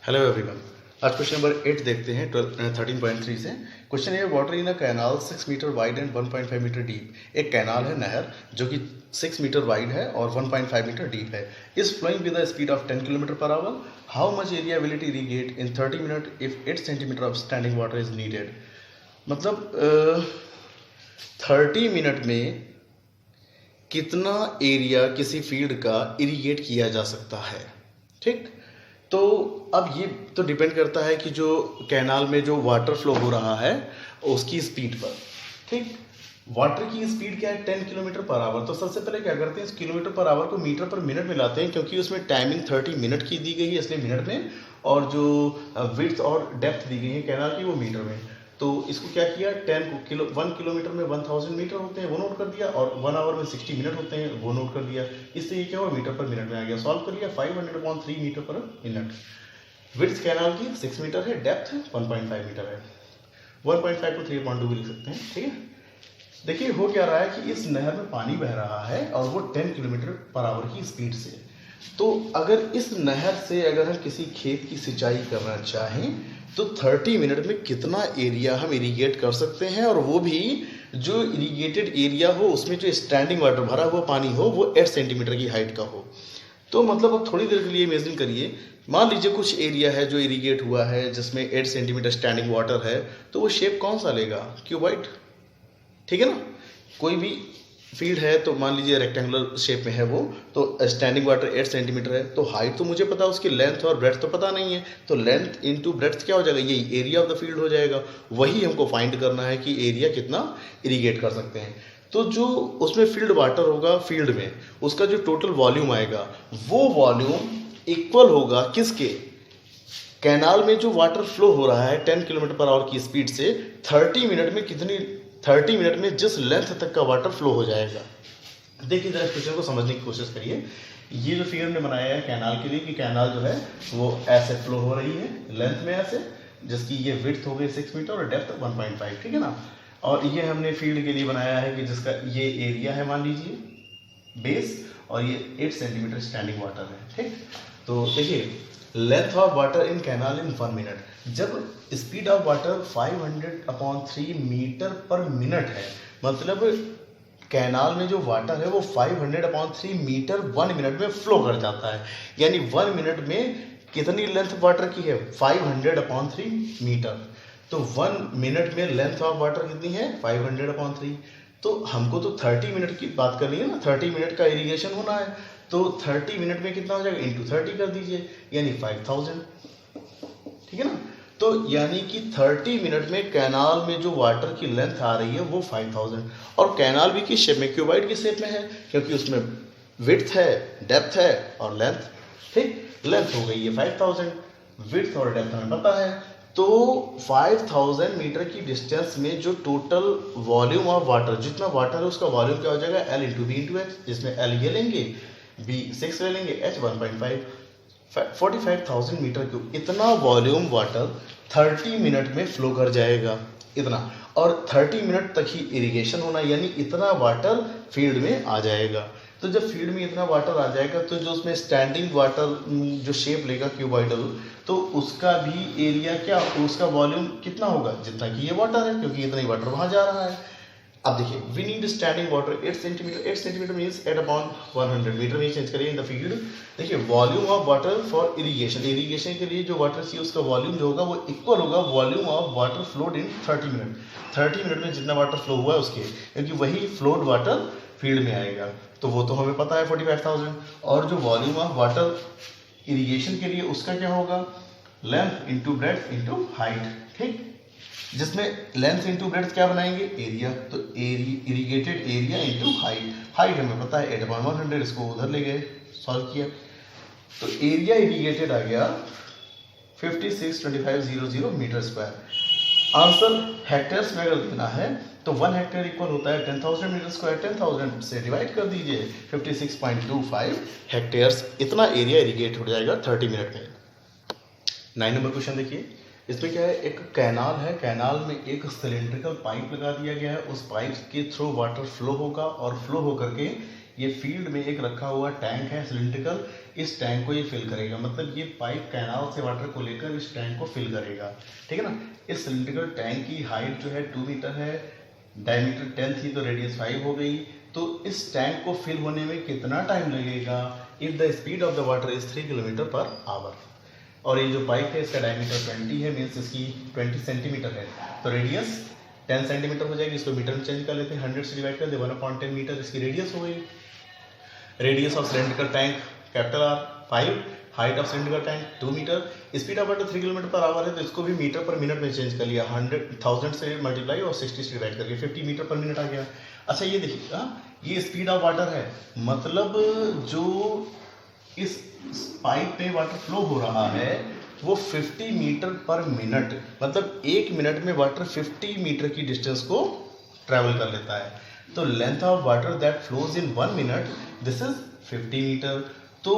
Hello everyone. आज question number 8 देखते हैं 13.3 से। क्वेश्चन है water in a canal 6 metre wide and 1.5 metre deep. एक कैनाल है, नहर, जो कि 6 मीटर वाइड है और 1.5 मीटर डीप है। Is flowing with the speed of 10 kilometre per hour. How much area will it irrigate in 30 minute if 8 centimetre of standing water is needed. मतलब 30 minute में कितना एरिया किसी फील्ड का irrigate किया जा सकता है। ठीक, तो अब ये तो डिपेंड करता है कि जो कैनाल में जो वाटर फ्लो हो रहा है उसकी स्पीड पर। ठीक, वाटर की स्पीड क्या है? 10 किलोमीटर पर आवर। तो सबसे पहले क्या करते हैं, इस किलोमीटर पर आवर को मीटर पर मिनट में लाते हैं, क्योंकि उसमें टाइमिंग 30 मिनट की दी गई है इसलिए मिनट में, और जो विड्थ और डेप्थ दी गई है कैनाल की वो मीटर में। तो इसको क्या किया, 1 किलोमीटर में 1000 मीटर होते हैं वो नोट कर दिया, और 1 आवर में 60 मिनट होते हैं वो नोट कर दिया। इससे ये क्या हुआ, मीटर पर मिनट में आ गया। सॉल्व कर लिया, 500/3 metre per minute. Width canal की 6 मीटर है, डेप्थ 1.5 मीटर है। 1.5 को 3.2 भी लिख सकते हैं। ठीक है, देखिए हो क्या रहा है कि इस नहर में पानी बह रहा है और वो 10 किलोमीटर पर आवर की स्पीड से। तो अगर इस नहर से अगर हम किसी खेत की सिंचाई करना चाहें तो 30 मिनट में कितना एरिया हम इरिगेट कर सकते हैं, और वो भी जो इरिगेटेड एरिया हो उसमें जो स्टैंडिंग वाटर भरा हुआ पानी हो वो 8 सेंटीमीटर की हाइट का हो। तो मतलब अब थोड़ी देर के लिए इमेजिन करिए, मान लीजिए कुछ एरिया है जो इरिगेट हुआ है जिसमें 8 सेंटीमीटर स्टैंडिंग वाटर है, तो वो शेप कौन सा लेगा? क्यूबॉइड। ठीक है ना, कोई भी फील्ड है तो मान लीजिए रेक्टेंगुलर शेप में है वो, तो स्टैंडिंग वाटर 8 सेंटीमीटर है, तो हाइट तो मुझे पता है, उसकी लेंथ और ब्रेड्थ तो पता नहीं है, तो लेंथ इनटू ब्रेड्थ क्या हो जाएगा, यही एरिया ऑफ द फील्ड हो जाएगा। वही हमको फाइंड करना है कि एरिया कितना इरिगेट कर सकते हैं। तो जो उसमें फील्ड वाटर होगा फील्ड में, उसका जो टोटल वॉल्यूम आएगा वो वॉल्यूम इक्वल होगा किसके, कैनाल में जो वाटर फ्लो हो रहा है 10 किलोमीटर पर आवर की स्पीड से 30 मिनट में कितनी, 30 मिनट में जिस लेंथ तक का वाटर फ्लो हो जाएगा। देखिए जरा क्वेश्चन को समझने की कोशिश करिए। ये जो फिगर ने बनाया है कैनाल के लिए कि कैनाल जो है वो ऐसे फ्लो हो रही है लेंथ में ऐसे, जिसकी ये विड्थ हो गई 6 मीटर और डेप्थ 1.5। ठीक है ना, और ये हमने फील्ड के लिए बनाया है कि जिसका ये एरिया है मान लीजिए बेस, और ये 8 सेंटीमीटर स्टैंडिंग वाटर है। ठीक, तो देखिए length of water in canal in 1 minute. जब speed of water 500/3 metre per minute है, मतलब कैनाल में जो वाटर है वो 500/3 मीटर 1 मिनट में फ्लो कर जाता है। यानी 1 मिनट में कितनी लेंथ वाटर की है, 500/3 मीटर। तो 1 मिनट में लेंथ ऑफ वाटर कितनी है, 500/3। तो हमको तो 30 मिनट की बात करनी है ना, 30 मिनट का इरिगेशन होना है, तो 30 मिनट में कितना हो जाएगा, इंटू 30 कर दीजिए, यानी 5000। ठीक है ना, तो यानी कि 30 मिनट में कैनाल में जो वाटर की लेंथ आ रही है वो 5000। और कैनाल भी किस शेप में, क्यूबॉइड की शेप में है, क्योंकि उसमें विड्थ है, डेप्थ है और लेंथ। ठीक, लेंथ हो गई है 5000, विड्थ और डेप्थ हमें पता है। तो 5000 मीटर की डिस्टेंस में जो टोटल वॉल्यूम ऑफ वाटर, जितना वाटर है उसका वॉल्यूम क्या हो जाएगा, L into B into H, जिसमें L ये लेंगे, बी 6 ले लेंगे, H 1.5, 45,000 मीटर क्यूब। इतना वॉल्यूम वाटर 30 मिनट में फ्लो कर जाएगा, इतना। और 30 मिनट तक ही इरिगेशन होना, यानी इतना वाटर फील्ड में आ जाएगा। तो जब फील्ड में इतना वाटर आ जाएगा तो जो उसमें स्टैंडिंग वाटर जो शेप लेगा क्यूबॉइडल, तो उसका भी एरिया क्या, उसका वॉल्यूम कितना होगा, जितना कि ये वाटर है, क्योंकि इतना ही वाटर वहां जा रहा है। अब देखिए we need standing water 8 centimetre, 8 centimetre means 8/100 metre में चेंज करिए इन द फील्ड। देखिए volume of water for irrigation, irrigation के लिए जो वाटर चाहिए उसका वॉल्यूम जो होगा वो इक्वल होगा volume of water flowed in 30 minute. 30 minute में जितना वाटर फ्लो हुआ है उसके, क्योंकि वही फ्लोड वाटर फील्ड में आएगा, तो वो तो हमें पता है 45,000। और जो वॉल्यूम ऑफ वाटर इरिगेशन के लिए उसका क्या होगा, length into breadth into height. ठीक, जिसमें लेंथ इंटू ब्रेड्थ क्या बनाएंगे, एरिया, तो irrigated area into height. Height हमें पता है 8/100, इसको उधर ले गए सॉल्व किया, तो एरिया इरिगेटेड आ गया 562500 मीटर स्क्वायर। आंसर हेक्टेयर्स में अगर देना है तो 1 हेक्टेयर इक्वल होता है 10,000 मीटर स्क्वायर। 10,000 से डिवाइड कर दीजिए, 56.25 हेक्टेयर्स, इतना एरिया इरिगेट हो जाएगा 30 मिनट में। 9 नंबर क्वेश्चन देखिए, इसमें क्या है, एक कैनाल है, कैनाल में एक सिलेंड्रिकल पाइप लगा दिया गया है, उस पाइप के थ्रू वाटर फ्लो होगा और फ्लो होकर के ये फील्ड में एक रखा हुआ टैंक है सिलिंड्रिकल, इस टैंक को ये फिल करेगा, मतलब ये पाइप कैनाल से वाटर को लेकर इस टैंक को फिल करेगा, ठीक है ना। इस सिलिंड्रिकल टैंक की हाइट जो है 2 मीटर है, डायमीटर 10 थी तो रेडियस 5 हो गई। तो इस टैंक को फिल होने में कितना टाइम लगेगा? If the speed of the water is 3 kilometre per our, और ये जो पाइप है इसका डायमीटर 20 है, मीन्स इसकी 20 सेंटीमीटर है, तो रेडियस 10 सेंटीमीटर हो जाएगी। इसको मीटर में चेंज कर लेते हैं, 100 से डिवाइड कर दे, 1/10 मीटर इसकी रेडियस हो गई। Radius of cylindrical tank capital R 5, height of cylindrical tank 2 metre, speed of water 3 kilometre per hour है, तो इसको भी मीटर पर मिनट में चेंज कर लिया, 1000 से मल्टीप्लाई और 60 से डिवाइड करके 50 मीटर पर मिनट आ गया। अच्छा ये देखिए, ये स्पीड ऑफ वाटर है, मतलब जो इस पाइप में वाटर फ्लो हो रहा है वो 50 मीटर पर मिनट, मतलब 1 मिनट में वाटर 50 मीटर की डिस्टेंस को ट्रैवल कर लेता है। तो length of water that flows in 1 minute, this is 50 metre. तो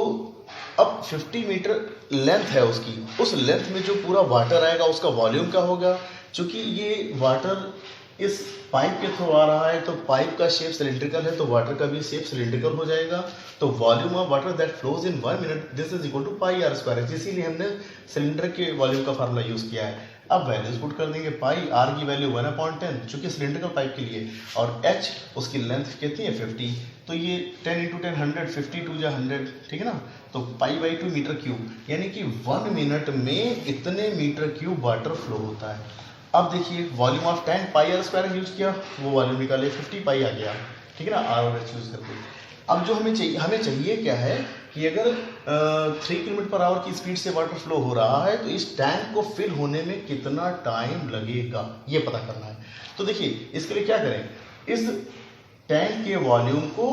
अब 50 मीटर लेंथ है उसकी, उस लेंथ में जो पूरा वाटर आएगा उसका वॉल्यूम क्या होगा? क्योंकि ये वाटर इस पाइप के थ्रू आ रहा है, तो पाइप का शेप सिलिंड्रिकल है, तो वाटर का भी शेप सिलिंड्रिकल हो जाएगा। तो volume of water that flows in 1 minute, this is equal to pi R square, इसीलिए हमने सिलेंडर के वॉल्यूम का फार्मूला यूज किया है। अब वैल्यूज पुट कर देंगे, पाई आर की वैल्यू 1/10 चूंकि सिलिंड्रिकल पाइप के लिए, और एच उसकी लेंथ कितनी है 50, तो ये 10 × 10 100, 50 2 जा 100, ठीक है ना। तो π/2 मीटर क्यूब, यानी कि 1 मिनट में इतने मीटर क्यूब वाटर फ्लो होता है। अब देखिए volume of tank pi R square use किया, वो वॉल्यूम निकाले 50 पाई आ गया, ठीक है ना, आर और एच यूज करके। अब जो हमें चाहिए क्या है कि अगर 3 किलोमीटर पर आवर की स्पीड से वाटर फ्लो हो रहा है तो इस टैंक को फिल होने में कितना टाइम लगेगा, ये पता करना है। तो देखिए इसके लिए क्या करें, इस टैंक के वॉल्यूम को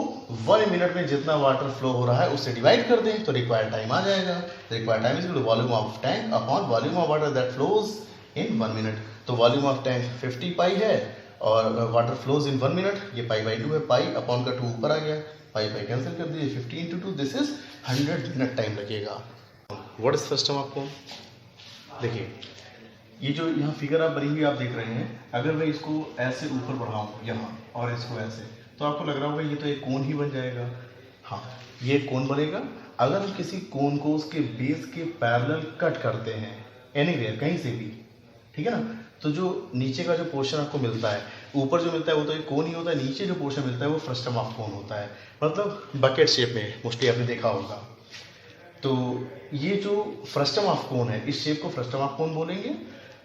1 मिनट में जितना वाटर फ्लो हो रहा है उससे डिवाइड कर दें, तो रिक्वायर्ड टाइम आ जाएगा। Required time is volume of tank upon volume of water that flows in 1 minute. तो वॉल्यूम ऑफ टैंक 50 पाई है और वाटर फ्लोज इन 1 मिनट, ये π/2 है, पाई अपॉन का 2 ऊपर आ गया, पाई कैंसिल कर दीजिए, 50 × 2, दिस इज 100 मिनट टाइम लगेगा। व्हाट इज सिस्टम आपको देखिए, ये जो यहाँ फिगर आप बनी हुई आप देख रहे हैं, अगर मैं इसको ऐसे ऊपर बढ़ाऊँ यहाँ और इसको ऐसे, तो आपको लग रहा होगा ये तो एक कोन ही बन जाएगा। हाँ, ये कोन बनेगा अगर हम किसी कोन को उसके बेस के पैरेलल कट करते हैं एनीवेयर, कहीं से भी, ठीक है ना। तो जो नीचे का जो पोर्शन आपको मिलता है, ऊपर जो मिलता है वो तो एक कोन ही होता है, नीचे जो पोर्शन मिलता है वो फ्रस्टम ऑफ कोन होता है, मतलब बकेट शेप में मोस्टली आपने देखा होगा। तो ये जो फ्रस्टम ऑफ कोन है, इस शेप को फ्रस्टम ऑफ कोन बोलेंगे।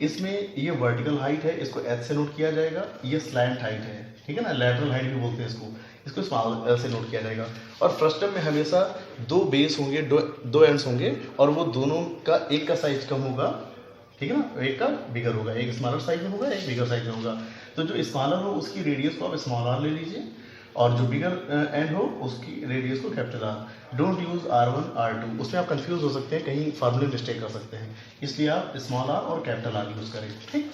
इसमें ये वर्टिकल हाइट है, इसको एच से नोट किया जाएगा, ये स्लैंट हाइट है, ठीक है ना, लैटरल हाइट भी बोलते हैं इसको स्मॉल एल से नोट किया जाएगा। और फ्रस्टम में हमेशा 2 बेस होंगे, दो एंड्स होंगे, और वो दोनों का एक का साइज कम होगा, ठीक है ना, एक का बिगर होगा, एक स्मॉलर साइज में होगा, एक बिगर साइज में होगा। तो जो स्मॉलर हो उसकी रेडियस को आप स्मॉल आर ले लीजिए, और जो बिगर एंड हो उसकी रेडियस को capital R. Don't use R1 R2, उसमें आप कंफ्यूज हो सकते हैं, कहीं फार्मूले मिस्टेक कर सकते हैं, इसलिए आप स्मॉल आर और कैपिटल आर यूज करें, ठीक।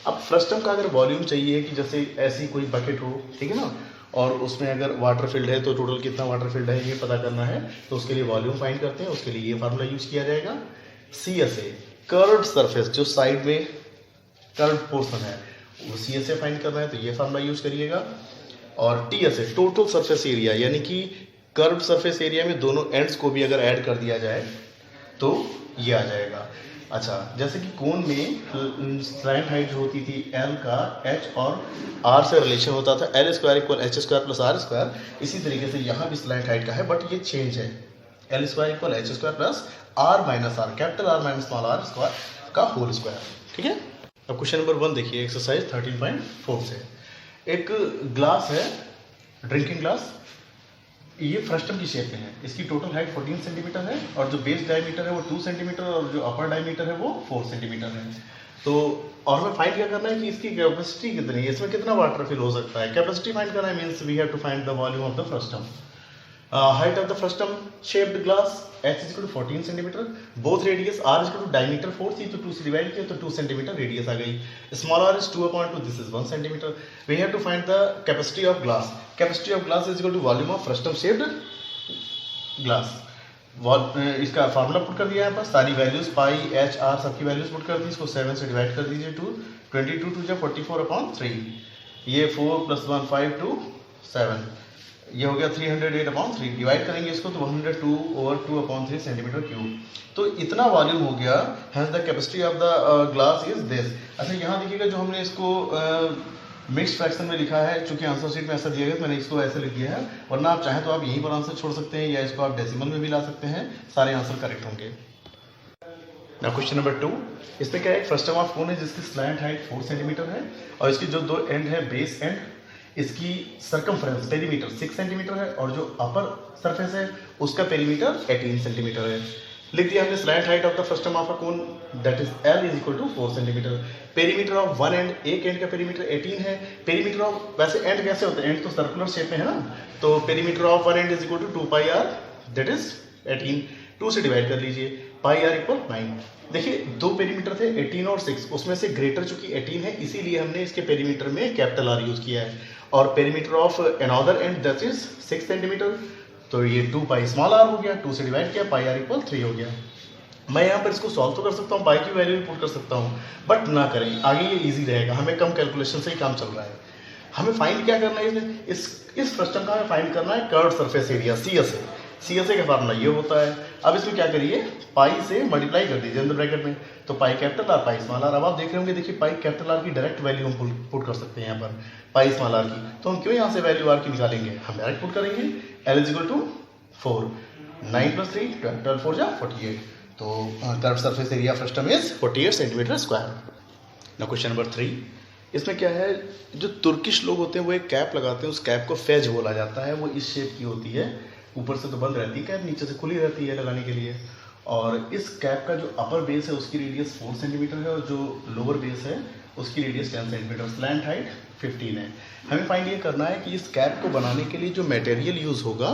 अब फ्रस्टम का अगर वॉल्यूम चाहिए कि जैसे ऐसी कोई बकेट हो, ठीक है ना, और उसमें अगर वाटर फिल्ड है तो टोटल कितना वाटर फिल्ड है ये पता करना है, तो उसके लिए वॉल्यूम फाइंड करते हैं। उसके लिए ये फार्मूला यूज किया जाएगा, CSA कर्व्ड सरफेस, जो साइड में कर्व्ड पोर्शन है वो CSA फाइंड करना है, तो ये फार्मूला यूज करिएगा। और TSA टोटल सरफेस एरिया, यानी कि कर्व्ड सरफेस एरिया में दोनों एंड्स को भी अगर ऐड कर दिया जाए तो ये आ जाएगा। अच्छा, जैसे कि कोन में स्लैंट हाइट जो होती थी L का H और R से रिलेशन होता था, L² = H² + R², इसी तरीके से यहाँ भी स्लैंट हाइट का है, बट ये चेंज है, L² = H² + R-R, capital R - small r² का होल स्क्वायर, ठीक है। अब क्वेश्चन नंबर 1 देखिए, एक्सरसाइज 13.4 से। एक ग्लास है, ड्रिंकिंग ग्लास, ये फ्रस्टम की शेप में है, इसकी टोटल हाइट 14 सेंटीमीटर है, और जो बेस डायमीटर है वो 2 सेंटीमीटर, और जो अपर डायमीटर है वो 4 सेंटीमीटर है। तो और हमें फाइंड क्या करना है कि इसकी कैपेसिटी कितनी है, इसमें कितना वाटर फिल हो सकता है। कैपेसिटी फाइंड करना है, means we have to find the volume of the frustum. Height of the frustum shaped glass, H is equal to 14 centimeter, both radius R is equal to diameter 4 थी, तो 2 से divide किया तो 2 centimeter radius आ गई। Small r is 2/2, this is 1 centimeter. We have to find the capacity of glass. Capacity of glass is equal to volume of frustum shaped glass. इसका formula put कर दिया है, पास सारी वैल्यूज पाई H R सबकी values put कर दी, इसको 7 से divide कर दीजिए, 22 2 44/3, ये 4 + 1 5 2 7, ये हो गया 308/3, डिवाइड करेंगे इसको तो 102/2/3 सेंटीमीटर क्यूब। तो इतना वॉल्यूम हो गया, hence the capacity of the glass is this. अच्छा यहाँ देखिएगा जो हमने इसको मिक्स फ्रैक्शन में लिखा है, चूंकि आंसर शीट में ऐसा दिया गया तो मैंने इसको ऐसे लिख दिया है, वरना आप चाहें तो आप यहीं पर आंसर छोड़ सकते हैं या इसको आप डेसिमल में भी ला सकते हैं, सारे आंसर करेक्ट होंगे। नाउ क्वेश्चन नंबर 2, इसमें क्या है, फर्स्ट टर्म ऑफ कोन है जिसकी स्लैंट हाइट 4 सेंटीमीटर है और इसकी जो दो एंड है बेस एंड, इसकी सरकमफ्रेंस पेरीमीटर 6 सेंटीमीटर है और जो अपर सरफेस है उसका पेरीमीटर 18 सेंटीमीटर है। लिख दिया हमने slant height of the first term of a cone that is L is equal to 4 centimetre. Perimeter of one end, एक एंड का पेरीमीटर 18 है। पेरीमीटर ऑफ, वैसे एंड कैसे होते हैं, एंड तो सर्कुलर शेप में है ना, तो perimeter of one end is equal to 2πr that is 18, 2 से डिवाइड कर लीजिए, πr इक्वल 9। देखिए दो पेरीमीटर थे 18 और 6, उसमें से ग्रेटर चूंकि 18 है इसीलिए हमने इसके पेरीमीटर में कैपिटल R यूज किया है, और perimeter of another and that is 6 centimetre, तो ये 2π स्मॉल r हो गया, 2 से डिवाइड किया, πr इक्वल 3 हो गया। मैं यहाँ पर इसको सॉल्व तो कर सकता हूँ, पाई की वैल्यू भी पुट कर सकता हूँ, बट ना करें, आगे ये इजी रहेगा, हमें कम कैलकुलेशन से ही काम चल रहा है। हमें फाइंड क्या करना है, इस फर्स्ट टर्म का हमें फाइंड करना है कर्व्ड सरफेस एरिया CSA का फार्मूला ये होता है। अब इसमें क्या करिए, पाई से मल्टीप्लाई कर दीजिए अंदर ब्रैकेट में, तो pi capital R pi small r। अब आप देख रहे होंगे, देखिए पाई कैपिटल R की डायरेक्ट वैल्यू हम पुट कर सकते हैं यहाँ पर पाई स्मॉल r की, तो हम क्यों यहाँ से वैल्यू R की निकालेंगे, हम डायरेक्ट पुट करेंगे, L इज इक्वल टू 4, 9 + 3 12 4 जा 48, तो curved surface area first term is 48 centimetre square. Now question number 3, इसमें क्या है, जो तुर्किश लोग होते हैं वो एक कैप लगाते हैं, उस कैप को फेज बोला जाता है, वो इस शेप की होती है, ऊपर से तो बंद रहती है कैप, नीचे से खुली रहती है लगाने के लिए, और इस कैप का जो अपर बेस है उसकी रेडियस 4 सेंटीमीटर है और जो लोअर बेस है उसकी रेडियस 10 सेंटीमीटर, स्लैंट हाइट 15 है। हमें फाइंड ये करना है कि इस कैप को बनाने के लिए जो मटेरियल यूज़ होगा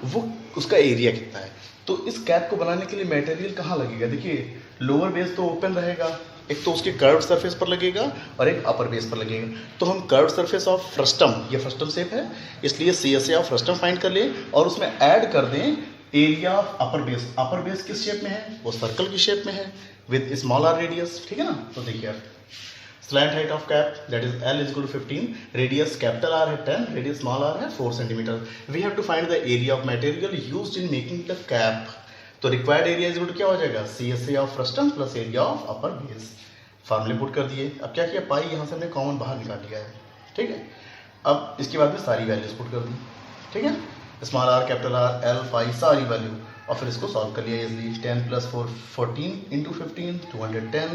वो उसका एरिया कितना है। तो इस कैप को बनाने के लिए मटेरियल कहाँ लगेगा, देखिए लोअर बेस तो ओपन रहेगा, एक तो उसके कर्व्ड सरफेस पर लगेगा और एक अपर बेस पर लगेगा, तो हम कर्व्ड सरफेस ऑफ फ्रस्टम, ये फ्रस्टम शेप है इसलिए CSA ऑफ फ्रस्टम फाइंड कर ले और उसमें ऐड कर दें area of upper base. Upper base किस शेप में है, वो सर्कल की शेप में है विद स्मॉल r रेडियस, ठीक है ना। तो देखिए slant height of cap that is L is equal to 15, radius capital R है 10, रेडियस स्मॉल r है 4 centimetre. We have to find the area of material used in making the cap, तो required area is equal to क्या हो जाएगा, CSA of frustum plus area of upper base. फार्मूले put कर दिए, अब क्या किया, पाई यहाँ से हमने कॉमन बाहर निकाल लिया है, ठीक है। अब इसके बाद में सारी वैल्यूज पुट कर दी, ठीक है, small r capital R L पाई सारी वैल्यू, और फिर इसको सॉल्व कर लिया इजली। 10 + 4 14 इंटू 15 210,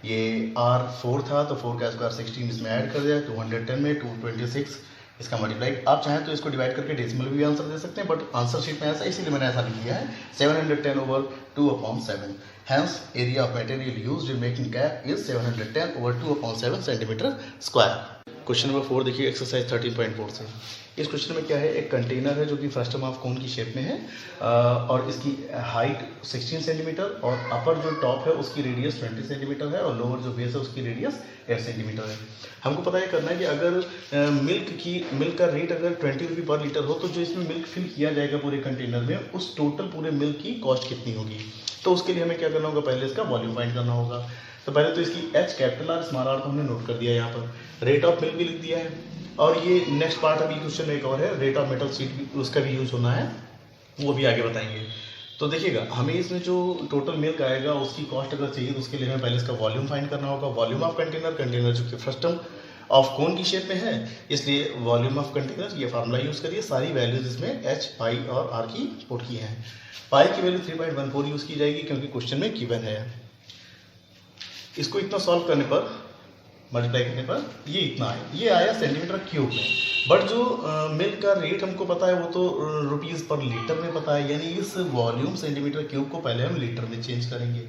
ये R 4 था तो 4 का स्क्वायर 16 इसमें ऐड कर दिया, 210 में 226 इसका मल्टीप्लाई। आप चाहें तो इसको डिवाइड करके डेसिमल भी आंसर दे सकते हैं, बट आंसर शीट में ऐसा इसीलिए मैंने ऐसा लिख दिया है 710/2/7। Hence area of material used in making cap is 710/2/7 centimetre square. Question number 4 देखिए एक्सरसाइज 13.4 से। इस क्वेश्चन में क्या है, एक कंटेनर है जो कि फर्स्ट टर्म ऑफ कोन की शेप में है और इसकी हाइट 16 सेंटीमीटर और अपर जो टॉप है उसकी रेडियस 20 सेंटीमीटर है और लोअर जो बेस है उसकी रेडियस 8 सेंटीमीटर है। हमको पता ये करना है कि अगर मिल्क का रेट अगर 20 रुपये पर लीटर हो तो जो इसमें मिल्क फिल किया जाएगा पूरे कंटेनर में उस टोटल पूरे मिल्क की कॉस्ट कितनी होगी। तो उसके लिए हमें क्या करना होगा, पहले इसका वॉल्यूम फाइंड करना होगा। तो पहले तो इसकी H capital R small r को हमने नोट कर दिया यहाँ पर, रेट ऑफ मिल्क भी लिख दिया है, और ये नेक्स्ट पार्ट अभी क्वेश्चन में एक और है, रेट ऑफ मेटल सीट भी उसका भी यूज़ होना है, वो भी आगे बताएंगे। तो देखिएगा हमें इसमें जो टोटल मिल्क आएगा उसकी कॉस्ट अगर चाहिए तो उसके लिए हमें पहले इसका वॉल्यूम फाइंड करना होगा। वॉल्यूम ऑफ कंटेनर जो कि फर्स्ट टर्म ऑफ कोन की शेप में है इसलिए वॉल्यूम ऑफ कंटेनर ये फार्मूला यूज़ करिए, सारी वैल्यूज इसमें H, पाई और R की पुट की हैं। पाई की वैल्यू 3.14 यूज़ की जाएगी क्योंकि क्वेश्चन में गिवन है। इसको इतना सॉल्व करने पर, मल्टीप्लाई करने पर ये इतना आया, ये आया सेंटीमीटर क्यूब में, बट जो मिल्क का रेट हमको पता है वो तो रुपीज़ पर लीटर में पता है, यानी इस वॉल्यूम सेंटीमीटर क्यूब को पहले हम लीटर में चेंज करेंगे।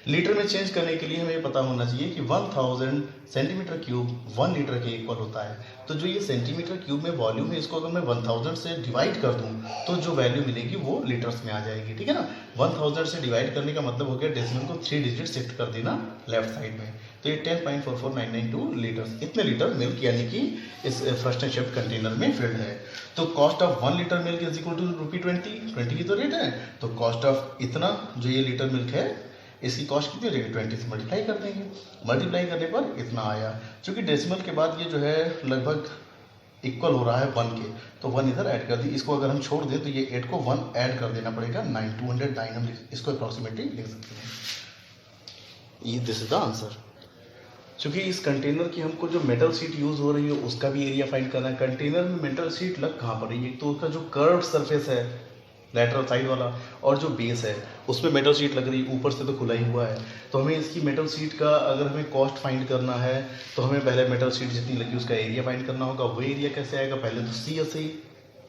लीटर में चेंज करने के लिए हमें पता होना चाहिए कि 1000 सेंटीमीटर क्यूब 1 लीटर के इक्वल होता है। तो जो ये सेंटीमीटर क्यूब में वॉल्यूम है इसको अगर मैं 1000 से डिवाइड कर दूं तो जो वैल्यू मिलेगी वो लीटर्स में आ जाएगी, ठीक है ना। 1000 से डिवाइड करने का मतलब हो गया डेसिमल को 3 डिजिट शिफ्ट कर देना लेफ्ट साइड में, तो ये 10.44992 लीटर्स, इतने लीटर मिल्क यानी कि इस फ्रस्टन शेप्ड कंटेनर में फिल्ड है। तो cost of 1 litre milk is equal to ₹20 की तो रेट है, तो कॉस्ट ऑफ इतना जो ये लीटर मिल्क है इसकी कॉस्ट कितनी हो जाएगी, 20 से मल्टीप्लाई कर देंगे, मल्टीप्लाई करने पर इतना आया। क्योंकि डेसिमल के बाद ये जो है लगभग इक्वल हो रहा है 1 के, तो 1 इधर ऐड कर दी। इसको अगर हम छोड़ दें तो ये 8 को 1 ऐड कर देना पड़ेगा, 209 हम इसको अप्रॉक्सीमेटली लिख सकते हैं। ये दिस इज द आंसर। क्योंकि इस कंटेनर की हमको जो मेटल शीट यूज हो रही है उसका भी एरिया फाइंड करना है। कंटेनर में मेटल शीट लग कहाँ पर रही है, तो उसका जो कर्व सरफेस है लेटरल साइड वाला और जो बेस है उसमें मेटल शीट लग रही है, ऊपर से तो खुला ही हुआ है। तो हमें इसकी मेटल शीट का अगर हमें कॉस्ट फाइंड करना है तो हमें पहले मेटल शीट जितनी लगी उसका एरिया फाइंड करना होगा। वो एरिया कैसे आएगा, पहले तो सी एस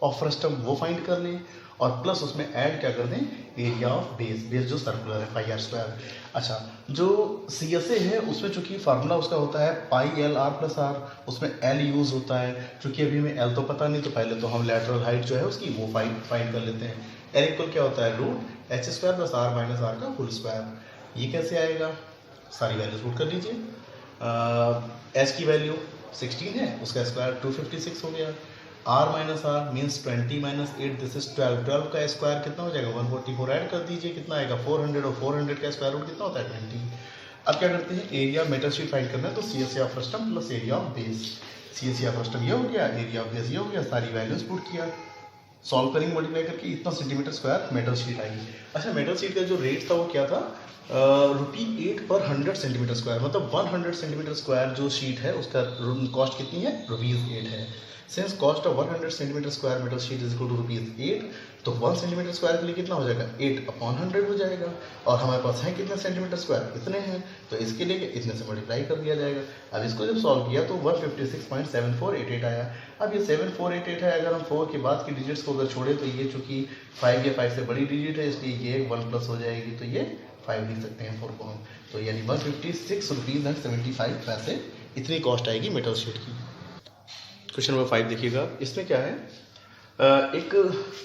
ऑफ फ्रस्टम वो फाइंड कर लें और प्लस उसमें ऐड क्या कर दें, एरिया ऑफ बेस, बेस जो सर्कुलर है पाई आर स्क्वायर। अच्छा, जो सी एस ए है उसमें चूंकि फार्मूला उसका होता है pi L R plus R, उसमें एल यूज होता है। चूंकि अभी हमें एल तो पता नहीं तो पहले तो हम लेटरल हाइट जो है उसकी वो फाइंड कर लेते हैं। एल इक्वल क्या होता है, root H square plus R minus R का होल स्क्वायर। ये कैसे आएगा, सारी वैल्यूज पुट कर लीजिए। एच की वैल्यू 16 है, उसका स्क्वायर 256 हो गया। R minus R means 20 minus 8 this is 12। 12 का स्क्वायर कितना हो जाएगा, 144 ऐड कर दीजिए, कितना आएगा 400, और 400 का स्क्वायर रूट कितना होता है 20। अब क्या करते हैं, एरिया मेटल शीट फाइंड करना है तो C S of frustum plus area of base. C S of frustum ये हो गया, एरिया ऑफ बेस ये हो गया, सारी वैल्यूज पुट किया, सॉल्व करेंगे मल्टीप्लाई करके, इतना सेंटीमीटर स्क्वायर मेटल शीट आएगी। अच्छा, मेटल शीट का जो रेट था वो क्या था, ₹8 पर 100 सेंटीमीटर स्क्वायर, मतलब 100 सेंटीमीटर स्क्वायर जो शीट है उसका कॉस्ट कितनी है, ₹8 है। Since cost of 100 centimetre square metal sheet is equal to ₹8, तो 1 सेंटीमीटर स्क्वायर के लिए कितना हो जाएगा, 8/100 हो जाएगा। और हमारे पास है कितने सेंटीमीटर स्क्वायर, इतने हैं, तो इसके लिए इतने से मल्टीप्लाई कर दिया जाएगा। अब इसको जब सॉल्व किया तो 156.7488 आया। अब ये 7488 है, अगर हम 4 के बाद की डिजिट्स को अगर छोड़े तो ये चूंकि 5 या 5 से बड़ी डिजिट है इसलिए ये 1 प्लस हो जाएगी, तो ये 5 लिख सकते हैं 4 को हम। तो यानी 156 रुपीज़ 75 पैसे इतनी कॉस्ट आएगी मेटल शीट की। क्वेश्चन नंबर 5 देखिएगा, इसमें क्या है, एक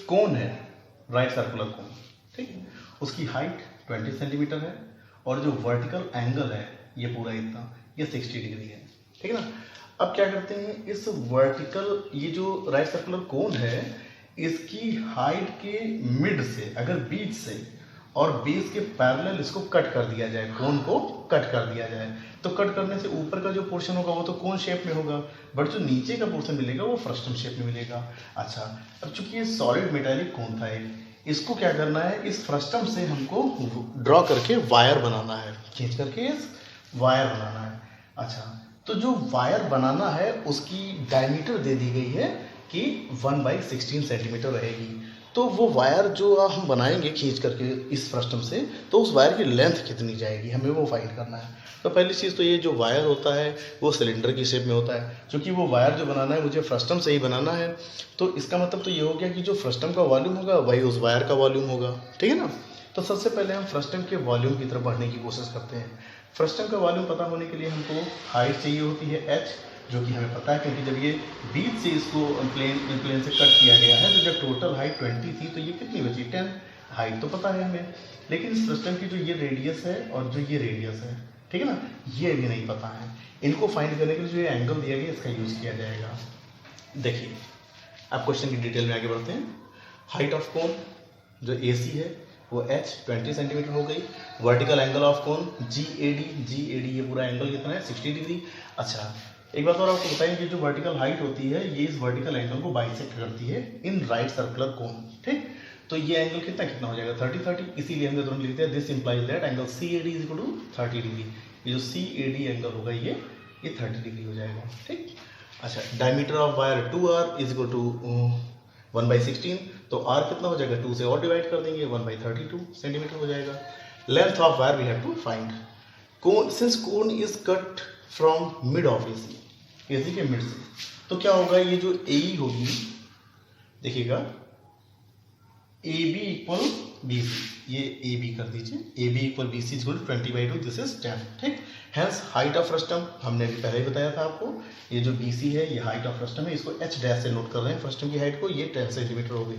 कोन है, राइट सर्कुलर कोन, ठीक है, उसकी हाइट 20 सेंटीमीटर है और जो वर्टिकल एंगल है ये पूरा इतना, ये 60 डिग्री है, ठीक है ना। अब क्या करते हैं, इस वर्टिकल ये जो राइट सर्कुलर कोन है इसकी हाइट के मिड से, अगर बीच से और बेस के पैरेलल इसको कट कर दिया जाए, कोन को कट कर दिया जाए, तो कट करने से ऊपर का जो पोर्शन होगा वो तो कोन शेप में होगा, बट जो नीचे का पोर्शन मिलेगा वो फ्रस्टम शेप में मिलेगा। अच्छा, अब चूंकि ये सॉलिड मेटालिक कोन था एक, इसको क्या करना है, इस फ्रस्टम से हमको ड्रॉ करके वायर बनाना है, खींच करके इस वायर बनाना है। अच्छा, तो जो वायर बनाना है उसकी डायमीटर दे दी गई है कि 1/16 सेंटीमीटर रहेगी। तो वो वायर जो हम बनाएंगे खींच करके इस फ्रस्टम से, तो उस वायर की लेंथ कितनी जाएगी हमें वो फाइंड करना है। तो पहली चीज़ तो ये जो वायर होता है वो सिलेंडर की शेप में होता है, क्योंकि वो वायर जो बनाना है मुझे फ्रस्टम से ही बनाना है, तो इसका मतलब तो ये हो गया कि जो फ्रस्टम का वॉल्यूम होगा वही उस वायर का वॉल्यूम होगा, ठीक है ना। तो सबसे पहले हम फ्रस्टम के वॉल्यूम की तरफ बढ़ने की कोशिश करते हैं। फ्रस्टम का वॉल्यूम पता होने के लिए हमको हाइट चाहिए होती है h, जो कि हमें पता है क्योंकि जब ये बीच से इसको प्लेन से कट किया गया है, तो जब टोटल हाइट 20 थी तो ये कितनी बची 10। हाइट तो पता है हमें, लेकिन इस फ्रस्टम की जो ये रेडियस है और जो ये रेडियस है, ठीक है ना, ये भी नहीं पता है। इनको फाइंड करने के लिए जो ये एंगल दिया गया इसका यूज़ किया जाएगा। देखिए, आप क्वेश्चन की डिटेल में आगे बढ़ते हैं। हाइट ऑफ कोन जो AC है वो h 20 सेंटीमीटर हो गई। Vertical angle of cone GAD ये पूरा एंगल कितना है 60 डिग्री। अच्छा, एक बात और आपको बताएं कि जो वर्टिकल हाइट होती है ये इस वर्टिकल एंगल को बाइसेक्ट करती है इन राइट सर्कुलर कोन, ठीक। तो ये एंगल कितना हो जाएगा 30, इसीलिए हम तुरंत लिखते हैं this implies that angle CAD is equal to 30 degree. ये जो CAD एंगल होगा ये 30 डिग्री हो जाएगा, ठीक। अच्छा, diameter of wire 2R is equal to 1/16, तो R कितना हो जाएगा 2 से और डिवाइड कर देंगे 1/32 सेंटीमीटर हो जाएगा। Length of wire we have to find. Cone, since cone is cut from mid of AC के मिड से, तो क्या होगा, ये जो AE होगी, देखिएगा AB इक्वल BC, ये AB कर दीजिए, AB equal BC is equal 20/2, this is 10, ठीक। हैंस हाइट ऑफ फ्रस्टम हमने अभी पहले ही बताया था आपको, ये जो BC है ये हाइट ऑफ फ्रस्टम है, इसको H डैश से नोट कर रहे हैं फ्रस्टम की हाइट को, ये 10 सेंटीमीटर हो गई।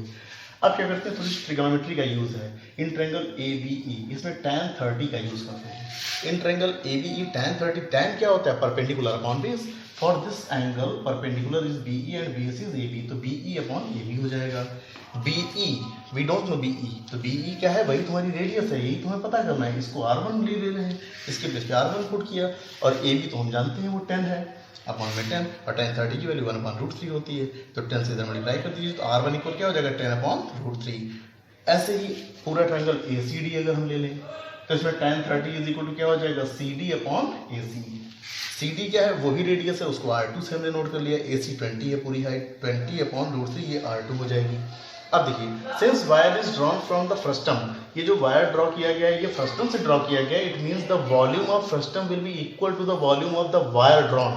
अब क्या करते हैं, थोड़ी ट्रिग्नोमेट्री का यूज़ है। इन ट्रायंगल ABE इसमें tan 30 का यूज़ करते हैं। In triangle ABE tan 30, tan क्या होता है perpendicular upon base, for this angle perpendicular is BE and BAC is AB, तो BE अपॉन AB हो जाएगा। BE we don't know BE, तो BE क्या है, वही तुम्हारी रेडियस है, यही तुम्हें पता करना है। इसको R1 ले रहे हैं, इसके प्लेस पे R1 पुट किया, और AB तो हम जानते हैं वो 10 है, अपॉन में 10, और tan 30 की वैल्यू 1/√3 होती है, तो 10 से इधर मल्टीप्लाई कर दीजिए, तो R1 इक्वल क्या हो जाएगा 10/√3। ऐसे ही पूरा ट्रायंगल ACD अगर हम ले लें तो इसमें tan 30 इज इक्वल टू क्या हो जाएगा CD अपॉन AC। CD क्या है, वो भी रेडियस है, उसको R2 से हमने नोट कर लिया। AC 20 है पूरी हाइट, 20/√3 ये R2 हो जाएगी। अब देखिए, since wire is drawn from the frustum, ये जो वायर ड्रॉ किया गया है ये फ्रस्टम से ड्रॉ किया गया है, it means the volume of frustum will be equal to the volume of the wire drawn.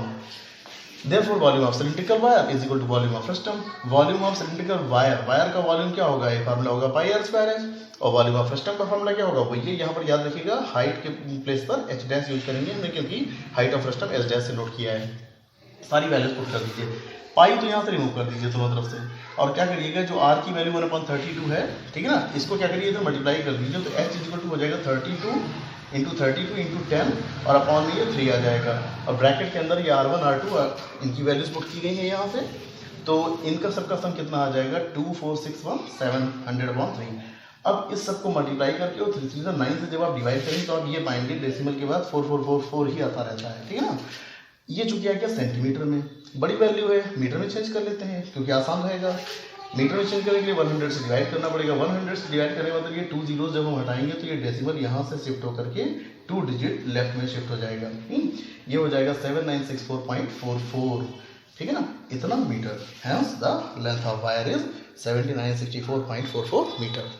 Therefore volume of cylindrical wire is equal to volume of frustum. Volume of cylindrical wire, wire का volume क्या होगा, ये formula होगा पाई r square है, और volume of frustum का formula क्या होगा, वो ये यहाँ पर याद रखिएगा, हाइट के प्लेस पर h डैश यूज करेंगे हमने, क्योंकि height of frustum s dash से नोट किया है। सारी वैल्यूज पुट कर दीजिए, पाई तो यहाँ से रिमूव कर दीजिए दोनों तरफ से, और क्या करिएगा, जो r की वैल्यू 1/32 है, ठीक है ना, इसको क्या करिए इधर मल्टीप्लाई कर दीजिए, तो h इज इक्वल टू हो जाएगा 32 इंटू 32 इंटू 10, और अपॉन में ये 3 आ जाएगा, और ब्रैकेट के अंदर ये R1 R2 इनकी वैल्यूज पुट की गई है यहाँ से, तो इनका सबका सम कितना आ जाएगा 2461 700/3। अब इस सबको मल्टीप्लाई करके और 3 3 9 से जब आप डिवाइड करेंगे तो आप ये पाएंगे डेसिमल के बाद 4444 ही आता रहता है, ठीक है ना। ये चूंकि आ गया सेंटीमीटर में, बड़ी वैल्यू है, मीटर में चेंज कर लेते हैं क्योंकि आसान रहेगा। मीटर में चेंज करने के लिए 100 से डिवाइड करना पड़ेगा, 100 से डिवाइड करने के बाद ये 2 zeros जब हम हटाएंगे तो ये डेसिमल यहाँ से शिफ्ट होकर के 2 डिजिट लेफ्ट में शिफ्ट हो जाएगा। ये हो जाएगा 7964.44, ठीक है ना, इतना metre. Hence the length of wire is 7964.44 metre.